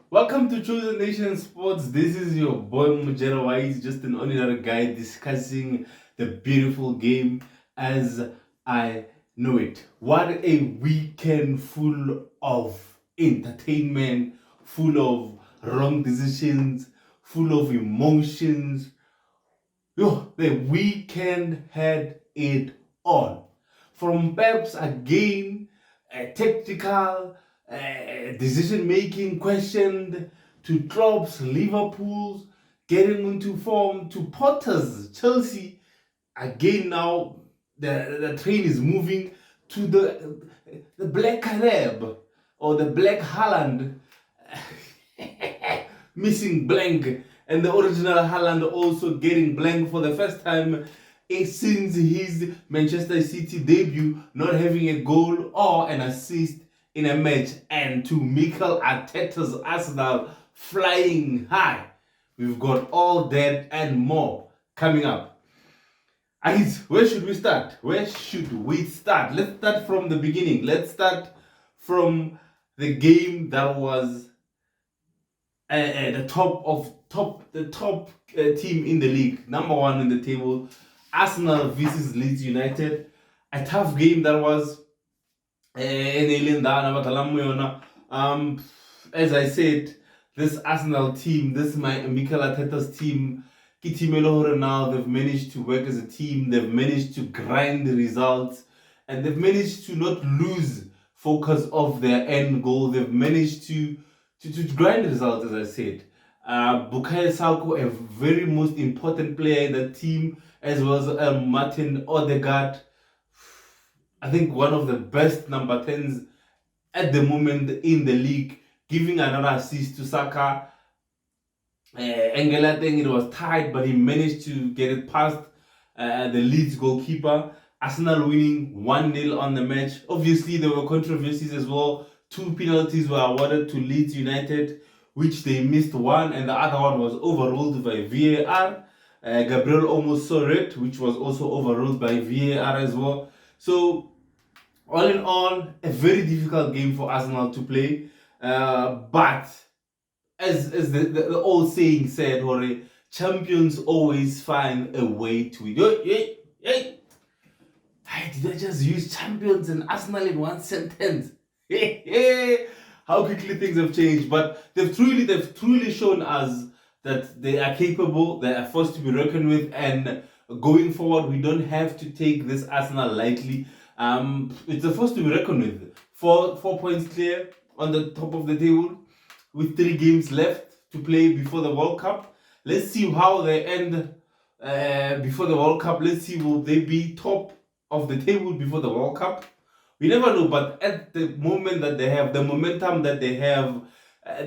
Welcome to Chosen Nation Sports. This is your boy Mujera Wise, just an ordinary guy discussing the beautiful game as I know it. What a weekend full of entertainment, full of wrong decisions, full of emotions. Yo, the weekend had it all. From Pep's again, tactical, decision making questioned, to Klopp's Liverpool's getting into form, to Potter's Chelsea. Again, now the train is moving to the Black Arab or the Black Haaland. Missing blank, and the original Haaland also getting blank for the first time since his Manchester City debut, not having a goal or an assist in a match, and to Mikel Arteta's Arsenal flying high. We've got all that and more coming up. Where should we start? Let's start from the beginning. Let's start from the game that was the top team in the league, number one in the table, Arsenal versus Leeds United. A tough game that was. As I said, this Arsenal team, this Mikel Arteta's team, now they've managed to work as a team. They've managed to grind the results, and they've managed to not lose focus of their end goal. They've managed to grind the results, as I said. Bukayo Saka, a very most important player in the team, as well as Martin Odegaard. I think one of the best number 10s at the moment in the league, giving another assist to Saka. Engel, I think it was tight, but he managed to get it past the Leeds goalkeeper. Arsenal winning 1-0 on the match. Obviously, there were controversies as well. 2 penalties were awarded to Leeds United, which they missed one, and the other one was overruled by VAR. Gabriel almost saw it, which was also overruled by VAR as well. So, all in all, a very difficult game for Arsenal to play. But as the old saying said, Hore, champions always find a way to win. Did I just use champions and Arsenal in one sentence? How quickly things have changed. But they've truly shown us that they are capable, they are forced to be reckoned with, and going forward, we don't have to take this Arsenal lightly. It's a force to be reckoned with. 4 points clear on the top of the table with 3 games left to play before the World Cup. Let's see how they end before the World Cup. Let's see, will they be top of the table before the World Cup? We never know, but at the moment that they have, the momentum that they have,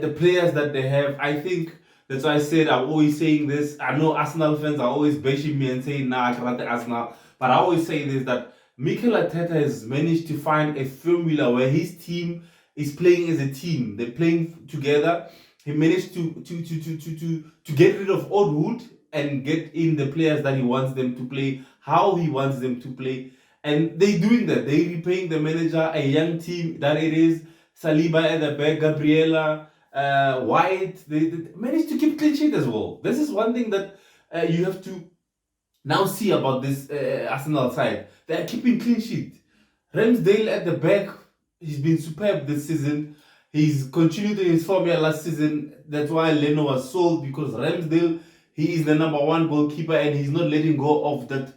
the players that they have, I think that's why I said, I'm always saying this. I know Arsenal fans are always bashing me and saying, nah, I can't Arsenal. But I always say this, that Mikel Arteta has managed to find a formula where his team is playing as a team. They're playing together. He managed to get rid of old wood and get in the players that he wants them to play, how he wants them to play. And they're doing that. They're repaying the manager, a young team that it is. Saliba at the back, Gabriela, White. They managed to keep clean sheet as well. This is one thing that you have to now see about this Arsenal side. They are keeping clean sheet. Ramsdale at the back, he's been superb this season. He's continued in his formula last season. That's why Leno was sold, because Ramsdale, he is the number 1 goalkeeper and he's not letting go of that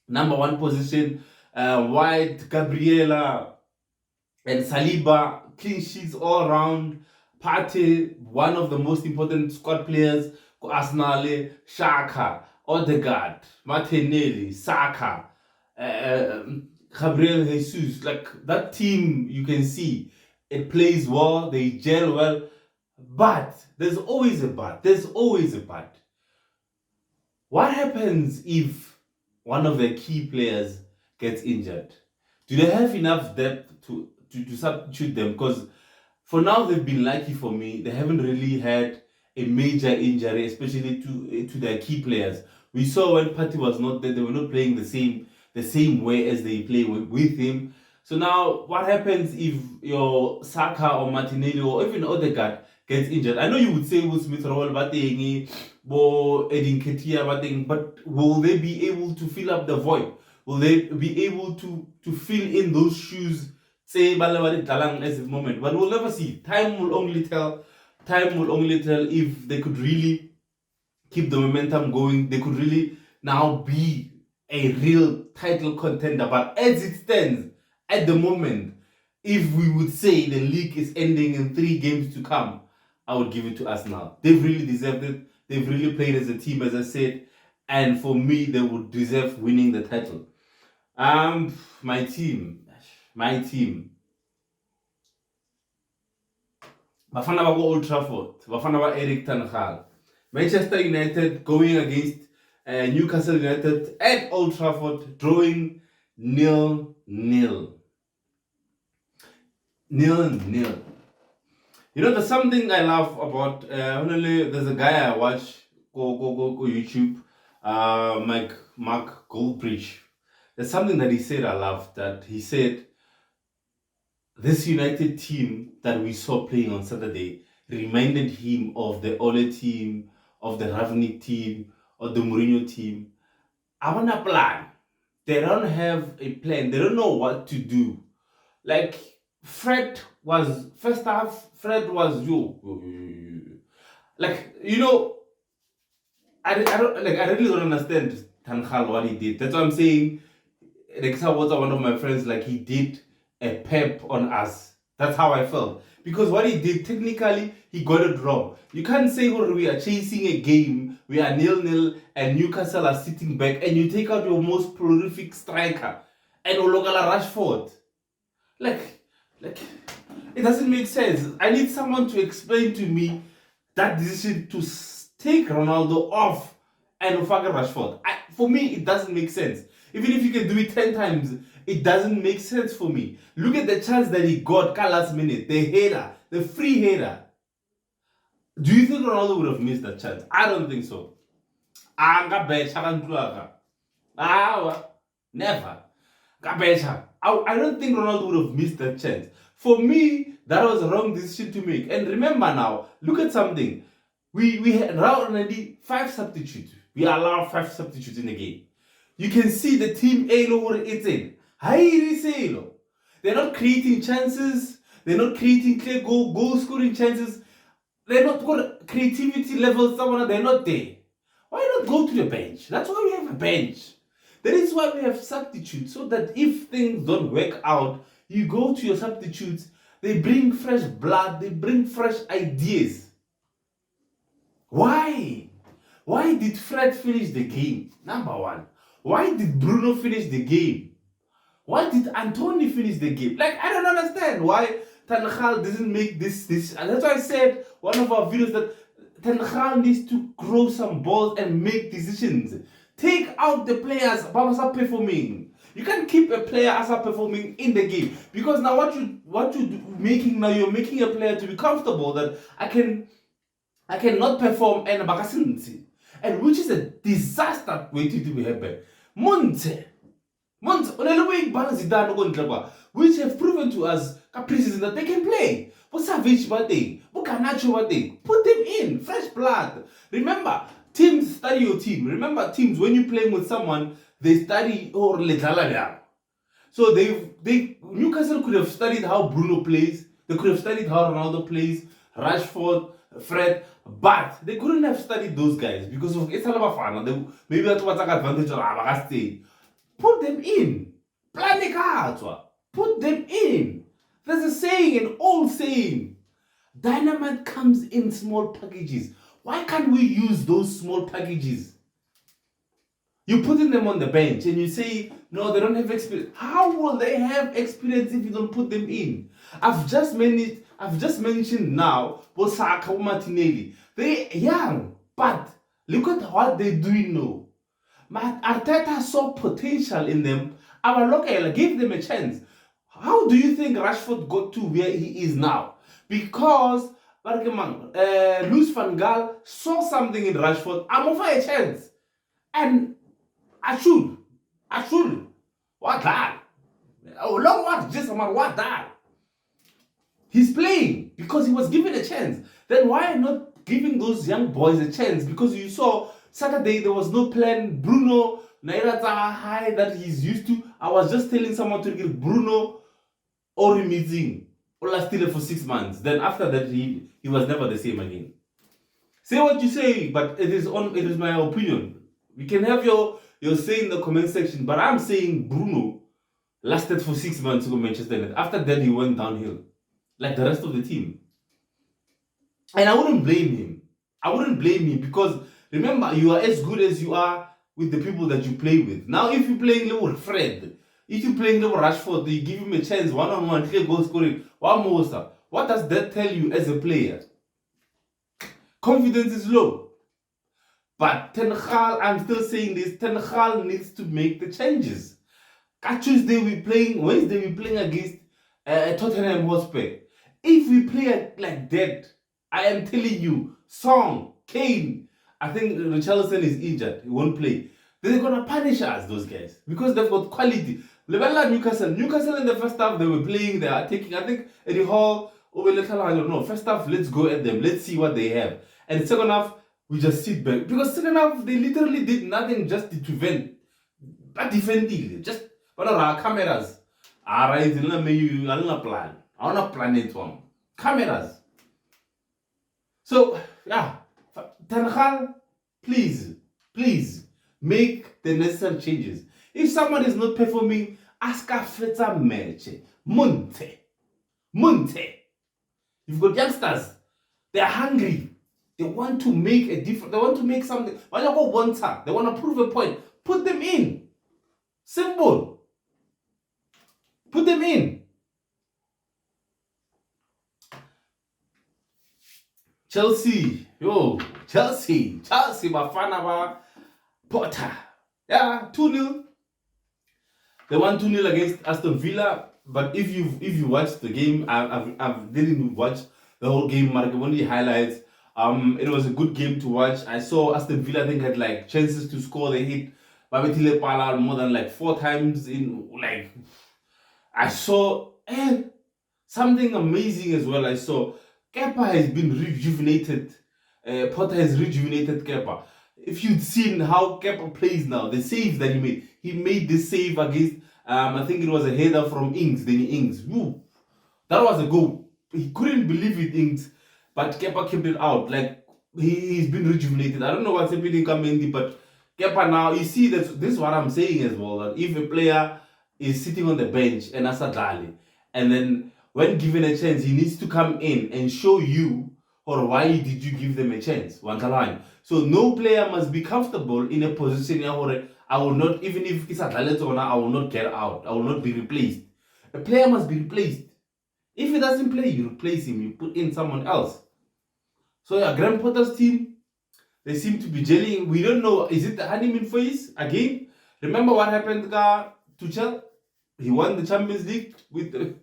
number 1 position. White, Gabriela, and Saliba, clean sheets all around. Partey, one of the most important squad players. Arsenal, Xhaka, Odegaard, Martinelli, Saka, Gabriel Jesus. Like, that team, you can see it plays well, they gel well, but there's always a but. What happens if one of the key players gets injured? Do they have enough depth to substitute them? Because for now, they've been lucky for me. They haven't really had a major injury, especially to their key players. We saw when Partey was not there, they were not playing the same way as they play with him. So now, what happens if your Saka or Martinelli or even Odegaard gets injured? I know you would say Will Smith Roll Batengi, Bo Edin Ketia Bateng, but will they be able to fill up the void? Will they be able to fill in those shoes? Say Balawari Talang at the moment, but we'll never see. Time will only tell. Time will only tell if they could really keep the momentum going. They could really now be a real title contender. But as it stands at the moment, if we would say the league is ending in 3 games to come, I would give it to Arsenal. They've really deserved it. They've really played as a team, as I said, and for me, they would deserve winning the title. My team. Bafana Bako Old Trafford. Bafana Bako Eric Ten Hag. Manchester United going against Newcastle United at Old Trafford, drawing 0-0. 0-0. You know, there's something I love about, there's a guy I watch, go YouTube, Mark Goldbridge. There's something that he said I love, that he said, this United team that we saw playing on Saturday reminded him of the Ole team, of the Ravnik team, of the Mourinho team. I want a plan. They don't have a plan. They don't know what to do. Like, Fred was, first half, Fred was like, you know, I really don't understand Tankhal what he did. That's what I'm saying. Like, one of my friends, like, he did a pep on us. That's how I felt. Because what he did, technically, he got it wrong. You can't say, oh, we are chasing a game, we are 0-0, and Newcastle are sitting back, and you take out your most prolific striker, and Ologala Rashford. Like, it doesn't make sense. I need someone to explain to me that decision to take Ronaldo off and Ufaka Rashford. For me, it doesn't make sense. Even if you can do it 10 times, it doesn't make sense for me. Look at the chance that he got last minute. The header, the free header. Do you think Ronaldo would have missed that chance? I don't think so. Never. I don't think Ronaldo would have missed that chance. For me, that was a wrong decision to make. And remember now, look at something. We had already 5 substitutes. We allowed 5 substitutes in the game. You can see the team it's in. They're not creating chances. They're not creating clear goal scoring chances. They're not got creativity levels. They're not there. Why not go to the bench? That's why we have a bench. That is why we have substitutes, so that if things don't work out, you go to your substitutes. They bring fresh blood. They bring fresh ideas. Why? Why did Fred finish the game? Number 1. Why did Bruno finish the game? Why did Anthony finish the game? Like, I don't understand why Tankhal doesn't make this. And that's why I said one of our videos that Tankhal needs to grow some balls and make decisions. Take out the players Babasa performing. You can't keep a player as performing in the game, because now what you making now, you're making a player to be comfortable that I cannot perform and bakasinti, and which is a disaster waiting to be happen. Monte, which have proven to us preseason that they can play. But Savage Bate, Bukanacho Bate, put them in, fresh blood. Remember, teams study your team. Remember, teams, when you're playing with someone, they study or Letala. So Newcastle could have studied how Bruno plays, they could have studied how Ronaldo plays, Rashford, Fred, but they couldn't have studied those guys because of it's all maybe that's what's an advantage of put them in. Put them in. There's a saying, an old saying. Dynamite comes in small packages. Why can't we use those small packages? You're putting them on the bench and you say, no, they don't have experience. How will they have experience if you don't put them in? I've just mentioned now, Saka, Martinelli. They're young, but look at what they're doing now. Arteta saw potential in them. Our local gave them a chance. How do you think Rashford got to where he is now? Because Luis van Gaal saw something in Rashford. I'm offer a chance. And I should. What that? Oh, long what? just what that. He's playing because he was given a chance. Then why not giving those young boys a chance? Because you saw Saturday there was no plan. Bruno Nairata high that he's used to. I was just telling someone to get Bruno or meeting or still for 6 months. Then after that he was never the same again. Say what you say, but it is my opinion. We can have your say in the comment section, but I'm saying Bruno lasted for 6 months to go Manchester United. After that he went downhill, like the rest of the team. And I wouldn't blame him. I wouldn't blame him because remember, you are as good as you are with the people that you play with. Now, if you're playing little Fred, if you're playing little Rashford, you give him a chance one-on-one, clear goal scoring, one more stuff. What does that tell you as a player? Confidence is low. But Ten Hag, I'm still saying this, Ten Hag needs to make the changes. Tuesday we're playing, Wednesday we're playing against Tottenham Hotspur. If we play like that, I am telling you, Song, Kane, I think Richarlison is injured, he won't play. They're gonna punish us, those guys, because they've got quality. Newcastle in the first half, they were playing, they are taking, I think, Eddie Hall, I don't know, first half, let's go at them, let's see what they have. And second half, we just sit back. Because second half, they literally did nothing just to defend. But defending, just, but our cameras. Alright, I don't plan. I want to plan it one. Cameras. So, yeah, Ten Hag, please make the necessary changes. If someone is not performing, ask a feta match. Monte. You've got youngsters. They're hungry. They want to make a difference. They want to make something. Why not go one time? They want to prove a point. Put them in. Simple. Put them in. Chelsea, Bafana, Potter. Yeah, 2-0. They won 2-0 against Aston Villa. But if you watched the game, I didn't watch the whole game, Mark, only highlights. It was a good game to watch. I saw Aston Villa, I think, had like chances to score. They hit Babetile Pala more than like 4 times in like. I saw something amazing as well. I saw Kepa has been rejuvenated. Potter has rejuvenated Kepa. If you'd seen how Kepa plays now, the saves that he made this save against, I think it was a header from Danny Ings. Woo. That was a goal. He couldn't believe it, Ings, but Kepa kept it out. Like, he's been rejuvenated. I don't know what's happening in Kamendi, but Kepa now, you see, this is what I'm saying as well, that if a player is sitting on the bench and Asadali, and then when given a chance, he needs to come in and show you or why did you give them a chance. So no player must be comfortable in a position where I will not, even if it's Atlanta, I will not get out. I will not be replaced. A player must be replaced. If he doesn't play, you replace him. You put in someone else. So yeah, Graham Potter's team, they seem to be gelling. We don't know, is it the honeymoon phase again? Remember what happened to Tuchel? He won the Champions League with,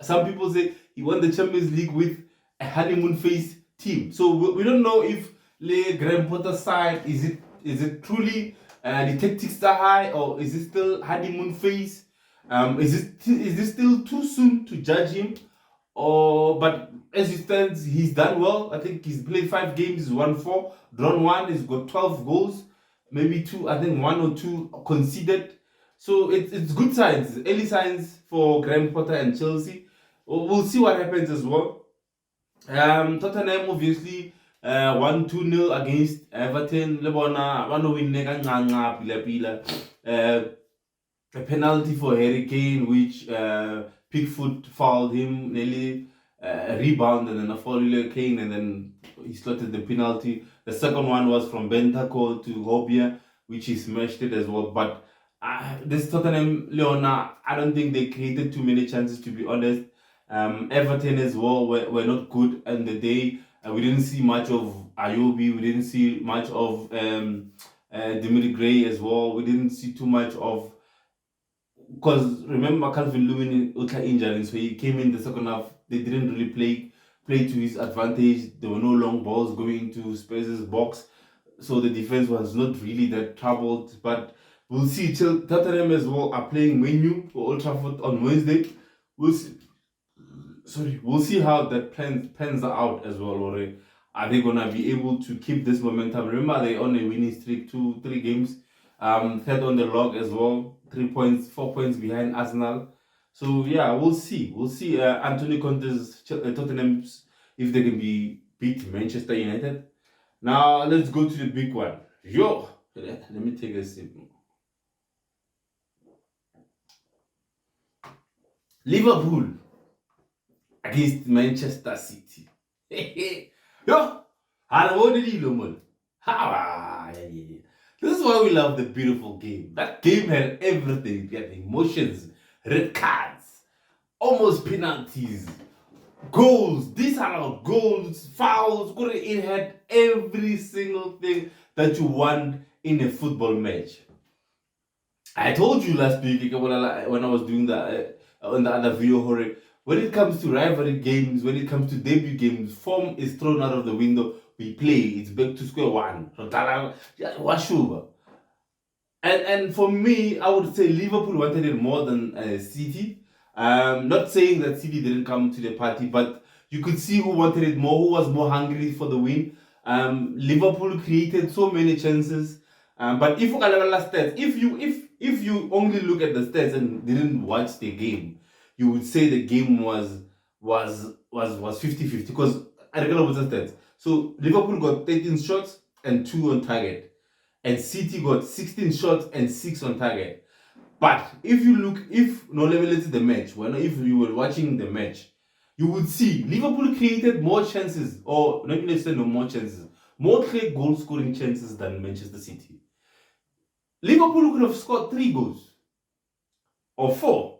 some people say he won the Champions League with a honeymoon phase team. So we don't know if Graham Potter's side, is it truly the tactics are high, or is it still honeymoon phase? Is it still too soon to judge him? But as it stands, he's done well. I think he's played 5 games, he's won 4, drawn 1, he's got 12 goals, maybe 2, I think 1 or 2 conceded. So it's good signs, early signs for Graham Potter and Chelsea. We'll see what happens as well. Tottenham obviously won 2-0 against Everton. Lebona one win a penalty for Harry Kane, which Pickford fouled him, nearly a rebound and then a foul Kane, and then he slotted the penalty. The second one was from Bentancur to Hobia, which he smashed it as well. But this Tottenham, Leona, I don't think they created too many chances, to be honest. Everton as well were not good on the day. We didn't see much of Ayobi. We didn't see much of Dimitri Gray as well. We didn't see too much of, because remember Calvin Lewin injured, so he came in the second half. They didn't really play to his advantage. There were no long balls going into Spurs' box, so the defense was not really that troubled. But we'll see. Tottenham as well are playing Menu for Old Trafford on Wednesday. we'll see. Sorry, we'll see how that pans out as well. Or are they gonna be able to keep this momentum? Remember, they on a winning streak, 3 games, third on the log as well, 3 points, 4 points behind Arsenal. So yeah, we'll see. We'll see. Anthony Conte's Tottenham's, if they can beat Manchester United. Now let's go to the big one. Yo, let me take a sip. Liverpool against Manchester City. Yo, this is why we love the beautiful game. That game had everything. It had emotions, red cards, almost penalties, goals, disallowed goals, fouls. It had every single thing that you want in a football match. I told you last week when I was doing that on the other video, when it comes to rivalry games, when it comes to debut games, form is thrown out of the window. We play, it's back to square one. And for me, I would say Liverpool wanted it more than City. Not saying that City didn't come to the party, but you could see who wanted it more, who was more hungry for the win. Liverpool created so many chances. But if you look at the stats, if you only look at the stats and didn't watch the game, you would say the game was 50-50 because I don't know what's the stats. So Liverpool got 13 shots and 2 on target, and City got 16 shots and 6 on target. But if no level is the match, if you were watching the match, you would see Liverpool created more chances, or not necessarily more chances, more clear goal scoring chances than Manchester City. Liverpool could have scored 3 goals or 4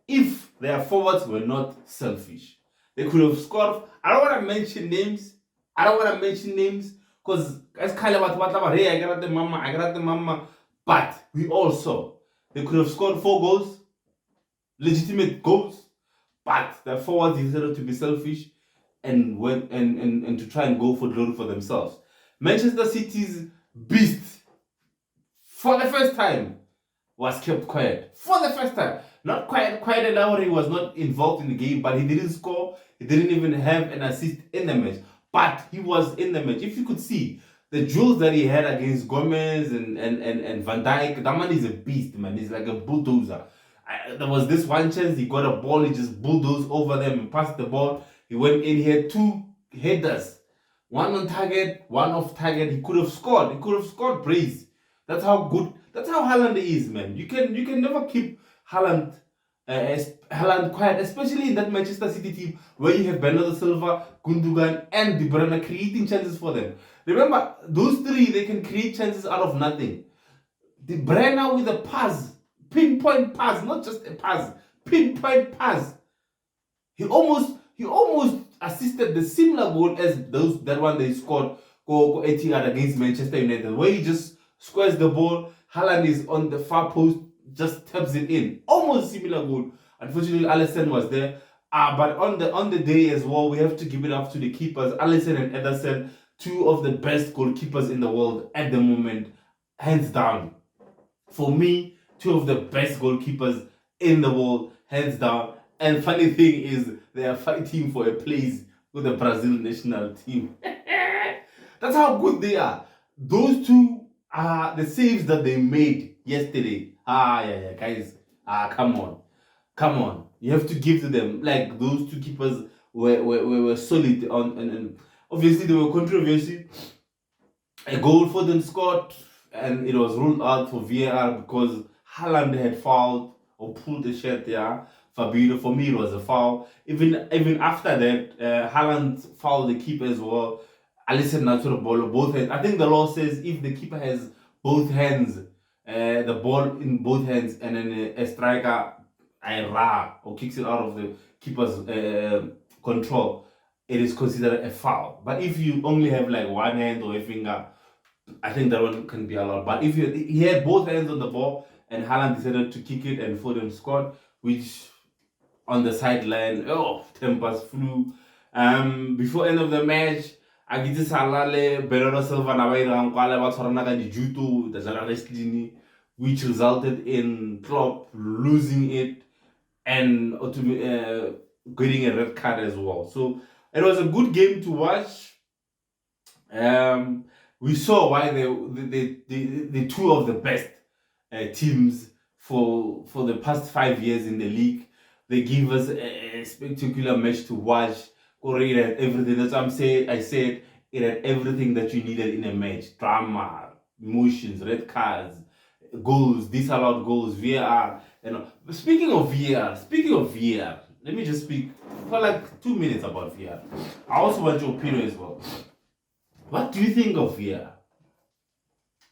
if their forwards were not selfish. They could have scored. I don't want to mention names because as kind of hey, I got the mama. But we all saw they could have scored 4 goals, legitimate goals, but their forwards decided to be selfish and went and to try and go for glory for themselves. Manchester City's beast, for the first time, was kept quiet. For the first time. Not quiet enough. He was not involved in the game, but he didn't score. He didn't even have an assist in the match. But he was in the match. If you could see the duels that he had against Gomez and Van Dijk, that man is a beast, man. He's like a bulldozer. There was this one chance, he got a ball, he just bulldozed over them and passed the ball. He went in, he had 2 headers. One on target, one off target. He could have scored. He could have scored brace. That's how good. That's how Haaland is, man. You can never keep Haaland quiet, especially in that Manchester City team where you have Bernardo Silva, Gundogan, and De Bruyne creating chances for them. Remember, those 3, they can create chances out of nothing. De Bruyne with a pass, pinpoint pass, not just a pass, pinpoint pass. He almost assisted the similar goal as that one they scored go against Manchester United, where he just squares the ball. Haaland is on the far post, just taps it in. Almost similar goal. Unfortunately, Alisson was there. But on the day as well, we have to give it up to the keepers. Alisson and Ederson, 2 of the best goalkeepers in the world at the moment, hands down. For me, 2 of the best goalkeepers in the world, hands down. And funny thing is, they are fighting for a place with the Brazil national team. That's how good they are. Those 2 are the saves that they made yesterday. Yeah, guys. Come on. You have to give to them. Like, those 2 keepers were solid on, and obviously there were controversy. A goal for them scored, and it was ruled out for VAR because Haaland had fouled or pulled the shirt there. Fabinho, for me, it was a foul. Even after that, Haaland fouled the keeper as well. Alisson natural ball both hands. I think the law says if the keeper has both hands, the ball in both hands, and then a striker or kicks it out of the keeper's control, it is considered a foul. But if you only have like one hand or a finger, I think that one can be allowed. But if he had both hands on the ball and Haaland decided to kick it and Foden scored, which on the sideline, tempers flew. Before end of the match, Agiti Salale, Bernardo Silva Navaira, Kwale Batoranaga di Juto, the wrestling, which resulted in Klopp losing it. and getting a red card as well. So it was a good game to watch. We saw why the two of the best teams for the past 5 years in the league. They give us a spectacular match to watch. It had everything. That's what I said it had everything that you needed in a match: drama, emotions, red cards, goals, disallowed goals, VAR. Speaking of VAR, let me just speak for like 2 minutes about VAR. I also want your opinion as well. What do you think of VAR?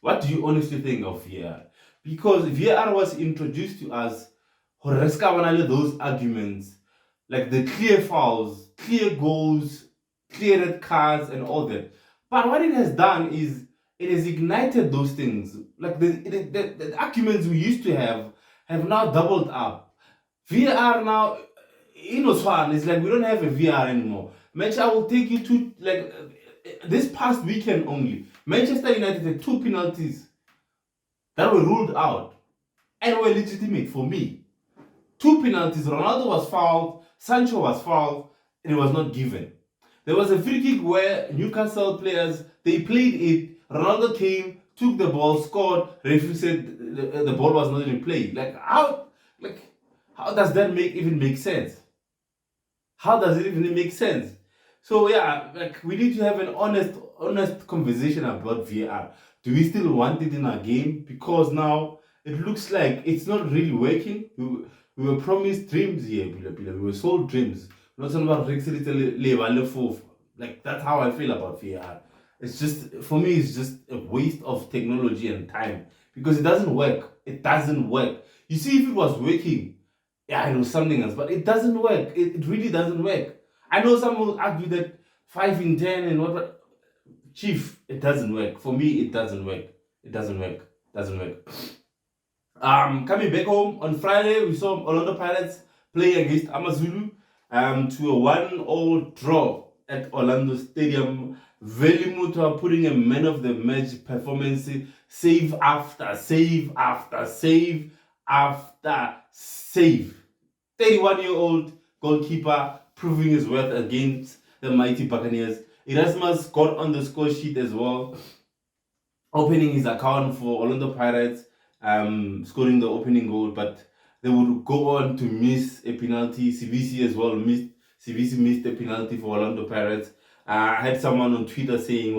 What do you honestly think of VAR? Because VAR was introduced to us, those arguments, like the clear fouls, clear goals, clear red cards, and all that. But what it has done is it has ignited those things. Like the arguments we used to have now doubled up. VAR now, Swan, it's like we don't have a VAR anymore. Match, I will take you to like this past weekend only. Manchester United had 2 penalties that were ruled out and were legitimate for me. 2 penalties. Ronaldo was fouled, Sancho was fouled, and it was not given. There was a free kick where Newcastle players, they played it, Ronaldo came, took the ball, scored, referee said the ball was not in play. How does that even make sense? How does it even make sense? So yeah, like we need to have an honest conversation about VAR. Do we still want it in our game? Because now it looks like it's not really working. We were promised dreams here, we were sold dreams. Not something about like that's how I feel about VAR. It's just for me, it's just a waste of technology and time because it doesn't work. It doesn't work. You see, if it was working, yeah, I know something else, but it doesn't work. It really doesn't work. I know some will argue that 5 in 10 and what, Chief, it doesn't work. For me, it doesn't work. It doesn't work. Doesn't work. Coming back home on Friday, we saw Orlando Pirates play against Amazulu to a 1-1 draw at Orlando Stadium. Velimuto putting a man of the match performance, save after save after save after save. 31-year-old goalkeeper proving his worth against the mighty Buccaneers. Erasmus got on the score sheet as well, opening his account for Orlando Pirates, scoring the opening goal, but they would go on to miss a penalty. CVC as well missed a penalty for Orlando Pirates. I had someone on Twitter saying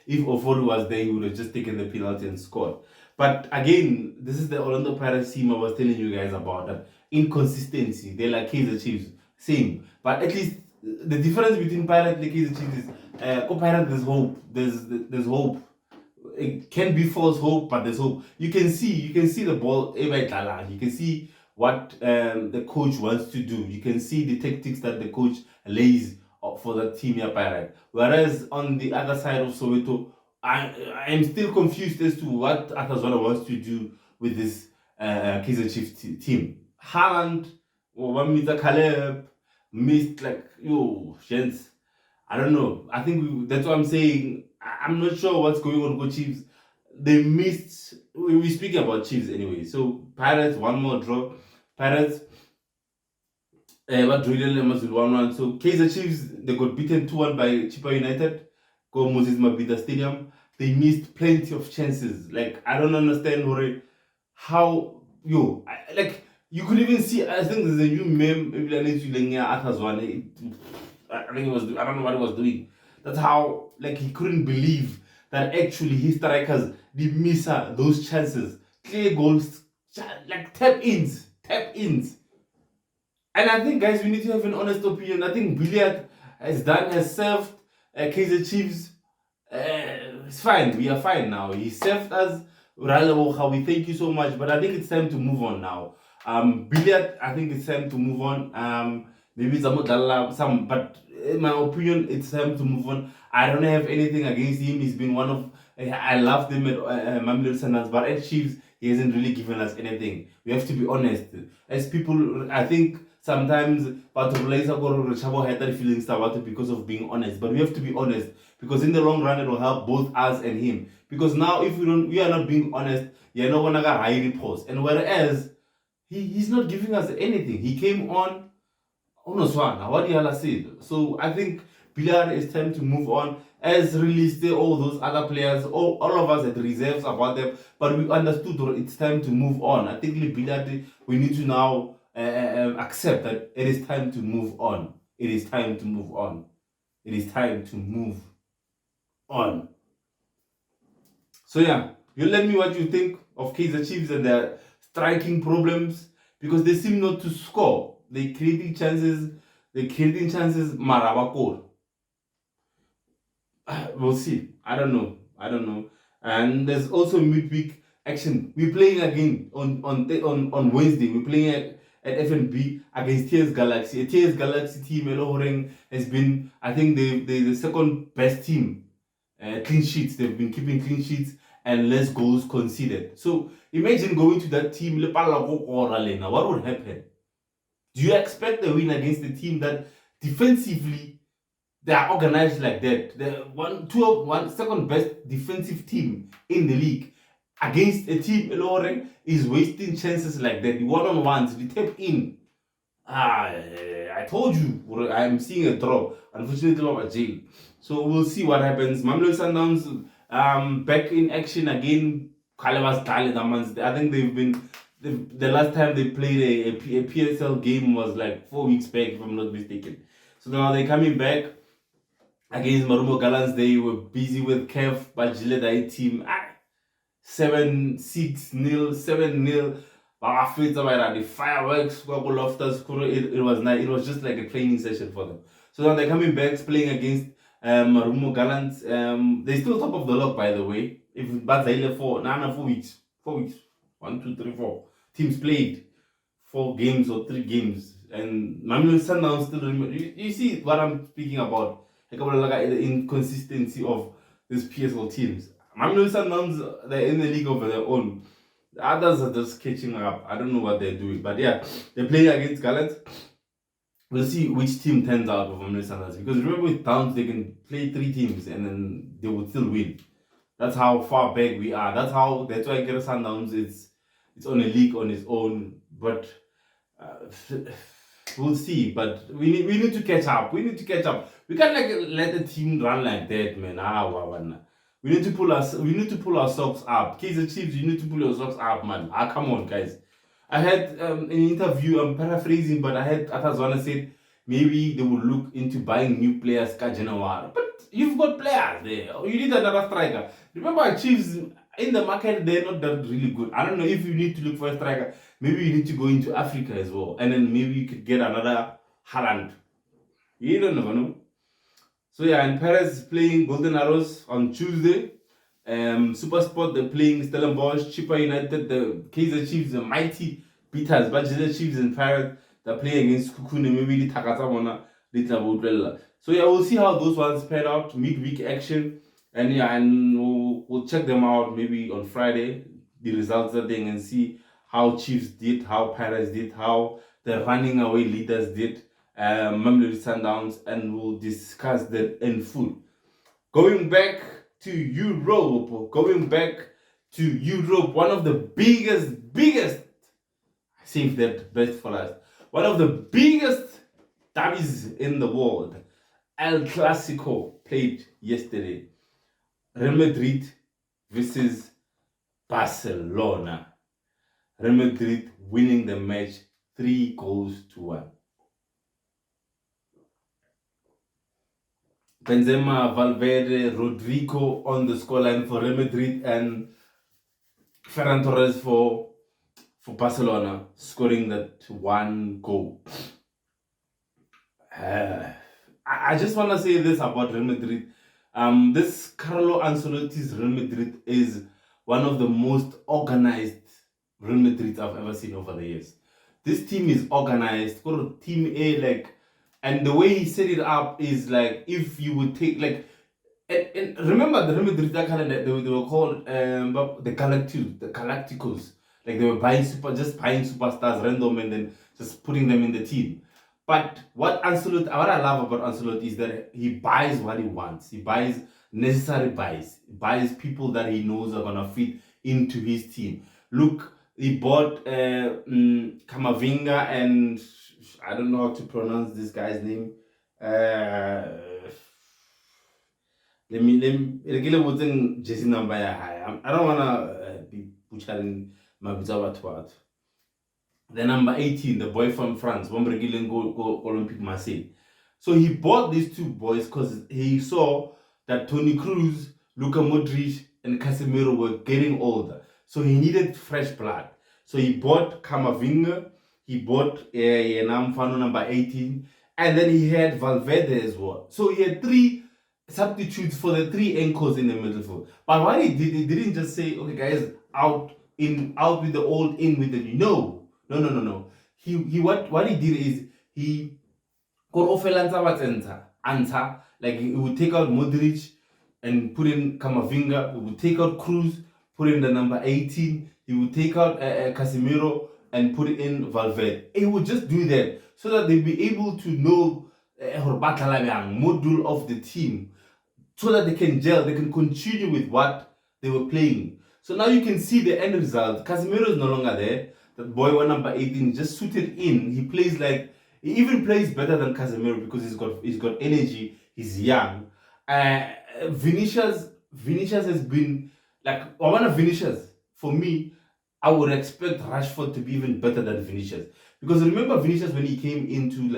if Ofori was there, he would have just taken the penalty and scored. But again, this is the Orlando Pirates team I was telling you guys about. That inconsistency. They're like Kaizer Chiefs. Same. But at least the difference between Pirates and Kaizer Chiefs is Pirates, there's hope. There's hope. It can be false hope, but there's hope. You can see the ball. You can see what the coach wants to do. You can see the tactics that the coach lays for the team here, Pirate. Whereas on the other side of Soweto, I am still confused as to what Atazwana wants to do with this Kaizer Chiefs team. Haaland or Mr. Caleb missed gents. I don't know. I think that's what I'm saying. I'm not sure what's going on with Chiefs. They missed. We're speaking about Chiefs anyway. So Pirates, 1 more draw. Pirates. What drew them was 1-1. So Kaizer Chiefs, they got beaten 2-1 by Chippa United. Go Moses Mabhida Stadium. They missed plenty of chances. I don't understand how you could even see. I think there's a new meme. Maybe I need to I think it was. I don't know what he was doing. That's how he couldn't believe that actually his strikers did miss those chances, clear goals, tap ins. And I think, guys, we need to have an honest opinion. I think Billiard has served Kaizer Chiefs. It's fine. We are fine now. He served us. We thank you so much. But I think it's time to move on now. Billiard, I think it's time to move on. Maybe some, but in my opinion, it's time to move on. I don't have anything against him. He's been one of. I loved him at Mamelodi Sundowns, but at Chiefs, he hasn't really given us anything. We have to be honest. As people, I think sometimes because of being honest, but we have to be honest because in the long run it will help both us and him. Because now if we are not being honest, you're not gonna get high reports. And whereas he's not giving us anything. He came on Unoswana, what the hell said. So I think Bilal is time to move on. As released all those other players, all of us had reserves about them, but we understood that it's time to move on. I think Bilal, we need to now accept that it is time to move on. It is time to move on. It is time to move on. So yeah, you let me what you think of Kaizer Chiefs and their striking problems, because they seem not to score. They're creating chances. Marabakor. We'll see. I don't know. And there's also midweek action. We're playing again on Wednesday. We're playing at FNB against TS Galaxy. A TS Galaxy team, Elohoreng, has been, I think, they're the second best team. Clean sheets. They've been keeping clean sheets and less goals conceded. So imagine going to that team. What would happen? Do you expect a win against a team that defensively they are organized like that? The second best defensive team in the league against a team Loren is wasting chances like that. The one-on-ones, the tap in. I told you I'm seeing a draw. Unfortunately, I'm at jail. So we'll see what happens. Mamelodi Sundowns back in action again. I think they've been the last time they played a PSL game was like 4 weeks back, if I'm not mistaken. So now they're coming back against Marumo Gallants. They were busy with Kev Bajile team. 7-0, 7-0. The fireworks, it was nice. It was just like a training session for them. So now they're coming back playing against Marumo Gallants. They're still top of the log, by the way. If Badzile 4 weeks. 4 weeks. 1, 2, 3, 4. Teams played 4 games or 3 games. And Mamelodi Sundowns still remember. You see what I'm speaking about. The inconsistency of these PSL teams. Mamelodi Sundowns, they're in the league of their own. The others are just catching up. I don't know what they're doing. But yeah, they're playing against Gallants. We'll see which team turns out of Mamelodi Sundowns. Because remember with Towns, they can play 3 teams and then they would still win. That's how far back we are. That's why Kaizer Sundowns it's on a league on its own. But we'll see. But we need to catch up. We can't let the team run like that, man. We need to pull our socks up. Kaizer Chiefs, you need to pull your socks up, man. Come on, guys. I had an interview, I'm paraphrasing, but I had Atazwana said maybe they will look into buying new players January. But you've got players there. You need another striker. Remember, Chiefs in the market, they're not that really good. I don't know if you need to look for a striker. Maybe you need to go into Africa as well. And then maybe you could get another Haaland. You don't know, no? So yeah, and Paris is playing Golden Arrows on Tuesday. Super Sport, they're playing Stellenbosch, Chippa United, the Kaizer Chiefs, the mighty beaters, but the Chiefs and Pirates, they're playing against Kukune, maybe the Takatamona, the. So yeah, we'll see how those ones pan out, midweek action, and yeah, and we'll check them out maybe on Friday, the results that thing, and see how Chiefs did, how Pirates did, how the running away leaders did, Mamelodi Sundowns, and we'll discuss that in full. Going back to Europe, one of the biggest, save that best for last, one of the biggest derbies in the world, El Classico, played yesterday. Real Madrid versus Barcelona. Real Madrid winning the match 3-1. Benzema, Valverde, Rodrigo on the scoreline for Real Madrid, and Ferran Torres for Barcelona, scoring that 1 goal. I just want to say this about Real Madrid. This Carlo Ancelotti's Real Madrid is one of the most organized Real Madrids I've ever seen over the years. This team is organized. Team A, and the way he set it up is like, if you would take and remember the Real Madrid calendar, they were called the Galacticos. Like they were buying superstars random and then just putting them in the team. But what I love about Ancelotti is that he buys what he wants. He buys necessary buys. He buys people that he knows are gonna fit into his team. Look, He bought Kamavinga and I don't know how to pronounce this guy's name. Let me Jesse number. I don't wanna be butchering my batho. The number 18, the boy from France, Wambregilen go Olympic Marseille. So he bought these two boys because he saw that Toni Kroos, Luka Modric, and Casemiro were getting older. So he needed fresh blood. So he bought Kamavinga, he bought Namfano number 18, and then he had Valverde as well. So he had three substitutes for the three anchors in the midfield. But what he did, he didn't just say, okay guys, out with the old, in with the new. No. He what he did is he got off answer. Like he would take out Modric and put in Kamavinga. He would take out Cruz, put in the number 18. He would take out Casemiro and put in Valverde. He would just do that so that they'd be able to know module of the team, so that they can gel, they can continue with what they were playing. So now you can see the end result. Casemiro is no longer there. That boy one number 18 just suited in. He even plays better than Casemiro because he's got energy. He's young. Vinicius has been like one of Vinicius. For me, I would expect Rashford to be even better than Vinicius, because remember Vinicius when he came into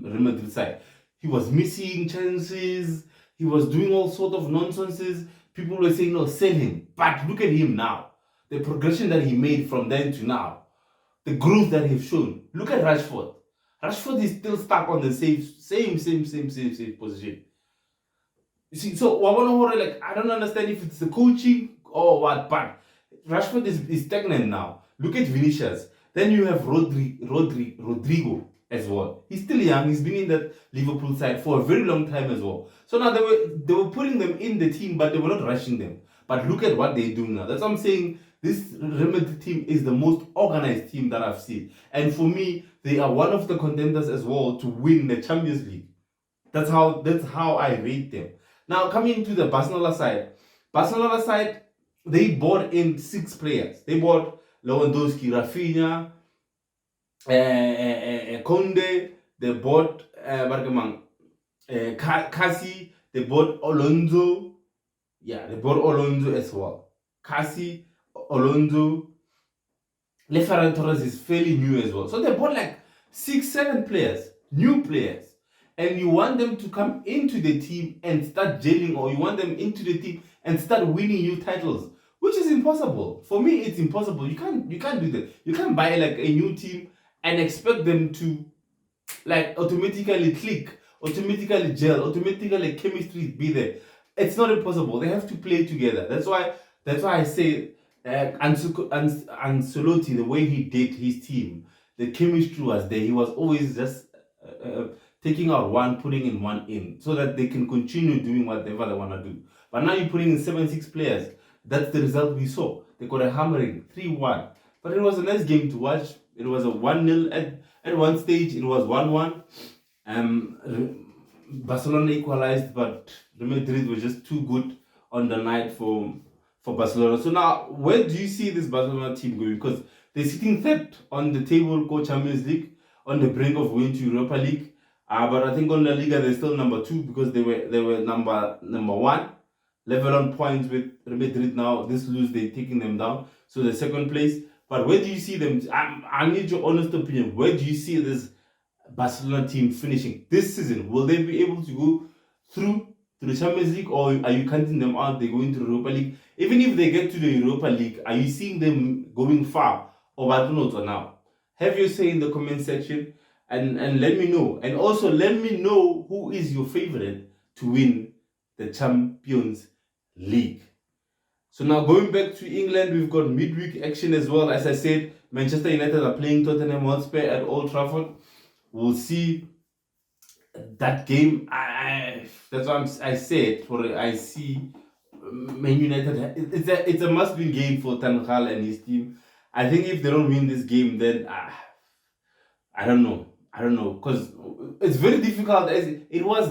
Real Madrid side, he was missing chances. He was doing all sort of nonsenses. People were saying, no, sell him. But look at him now. The progression that he made from then to now. The growth that he's shown. Look at Rashford. Rashford is still stuck on the same position. You see, so I don't understand if it's the coaching or what, but Rashford is stagnant now. Look at Vinicius. Then you have Rodrigo as well. He's still young. He's been in that Liverpool side for a very long time as well. So now they were putting them in the team, but they were not rushing them. But look at what they're doing now. That's what I'm saying. This Real Madrid team is the most organized team that I've seen. And for me, they are one of the contenders as well to win the Champions League. That's how I rate them. Now coming to the Barcelona side, they bought in 6 players. They bought Lewandowski, Rafinha, Conde. They bought Kasi. They bought Alonso. Yeah, they bought Alonso as well. Kasi, Alonso. Ferran Torres is fairly new as well. So they bought like 6-7 players, new players. And you want them to come into the team and start gelling, or you want them into the team and start winning new titles, which is impossible. For me, it's impossible. You can't do that. You can't buy like a new team and expect them to like automatically click, automatically gel, automatically chemistry be there. It's not impossible. They have to play together. That's why I say Ancelotti, the way he did his team, the chemistry was there. He was always just taking out one, putting in one in, so that they can continue doing whatever they want to do. But now you're putting in 7-6 players. That's the result we saw. They got a hammering 3-1. But it was a nice game to watch. It was a 1-0 at one stage. It was 1-1. Barcelona equalized, but Real Madrid were just too good on the night for Barcelona. So now, where do you see this Barcelona team going? Because they're sitting third on the table, go Champions League, on the brink of going to Europa League. But I think on La Liga they're still number 2 because they were number 1, level on points with Real Madrid now. This lose, they're taking them down, so the second place. But where do you see them? I need your honest opinion. Where do you see this Barcelona team finishing this season? Will they be able to go through to the Champions League, or are you counting them out? They go into the Europa League. Even if they get to the Europa League, are you seeing them going far, or I don't know now? Have your say in the comment section. And let me know. And also let me know who is your favorite to win the Champions League. So now going back to England, we've got midweek action as well. As I said, Manchester United are playing Tottenham Hotspur at Old Trafford. We'll see that game. That's what I said. I see Man United. It's a must-win game for Ten Hag and his team. I think if they don't win this game, then I don't know, because it's very difficult it was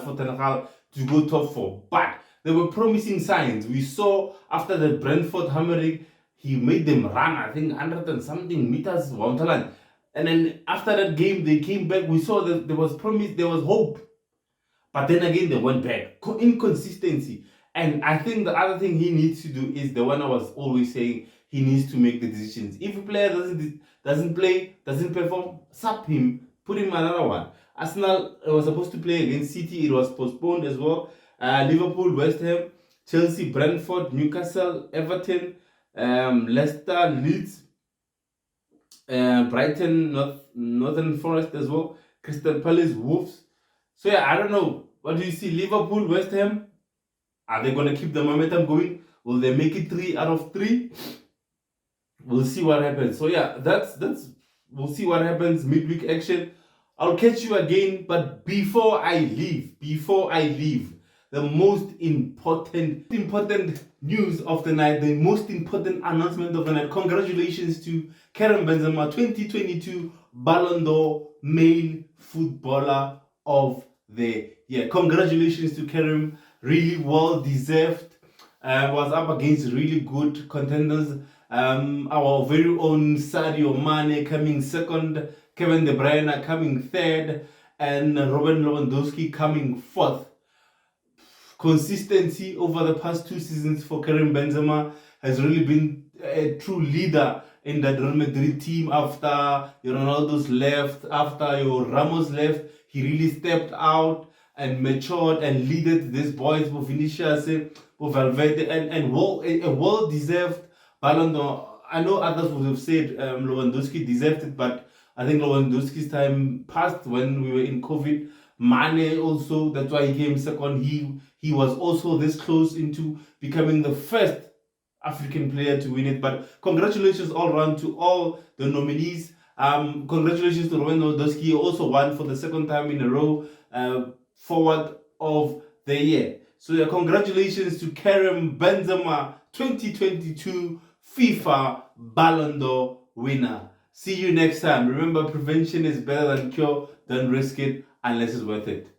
for Ten Hag to go top 4. But there were promising signs. We saw after the Brentford hammering, He made them run, I think, 100 and something meters. And then after that game, they came back. We saw that there was promise, there was hope. But then again, they went back. Inconsistency. And I think the other thing he needs to do is the one I was always saying, he needs to make the decisions. If a player doesn't play, doesn't perform, sub him, put him another one. Arsenal was supposed to play against City. It was postponed as well. Liverpool, West Ham, Chelsea, Brentford, Newcastle, Everton, Leicester, Leeds, Brighton, Northern Forest as well, Crystal Palace, Wolves. So yeah, I don't know. What do you see? Liverpool, West Ham, are they going to keep the momentum going? Will they make it 3 out of 3? We'll see what happens. So yeah, that's we'll see what happens. Midweek action. I'll catch you again. But before I leave, the most important news of the night, the most important announcement of the night. Congratulations to Karim Benzema, 2022 Ballon d'Or Male Footballer of the Year. Congratulations to Karim, really well deserved. Was up against really good contenders. Our very own Sadio Mane coming second, Kevin De Bruyne coming third, and Robert Lewandowski coming fourth. Consistency over the past 2 seasons for Karim Benzema has really been a true leader in that Real Madrid team. After your Ronaldo's left, after your Ramos left, he really stepped out and matured and leaded these boys for Vinicius, for Valverde, and a well-deserved Ballon d'Or. I know others would have said Lewandowski deserved it, but I think Lewandowski's time passed when we were in COVID. Mane also, that's why he came second. He was also this close into becoming the first African player to win it. But congratulations all around to all the nominees. Congratulations to Robert Lewandowski. He also won for the second time in a row Forward of the Year. So yeah, congratulations to Karim Benzema, 2022 FIFA Ballon d'Or winner. See you next time. Remember, prevention is better than cure. Don't risk it unless it's worth it.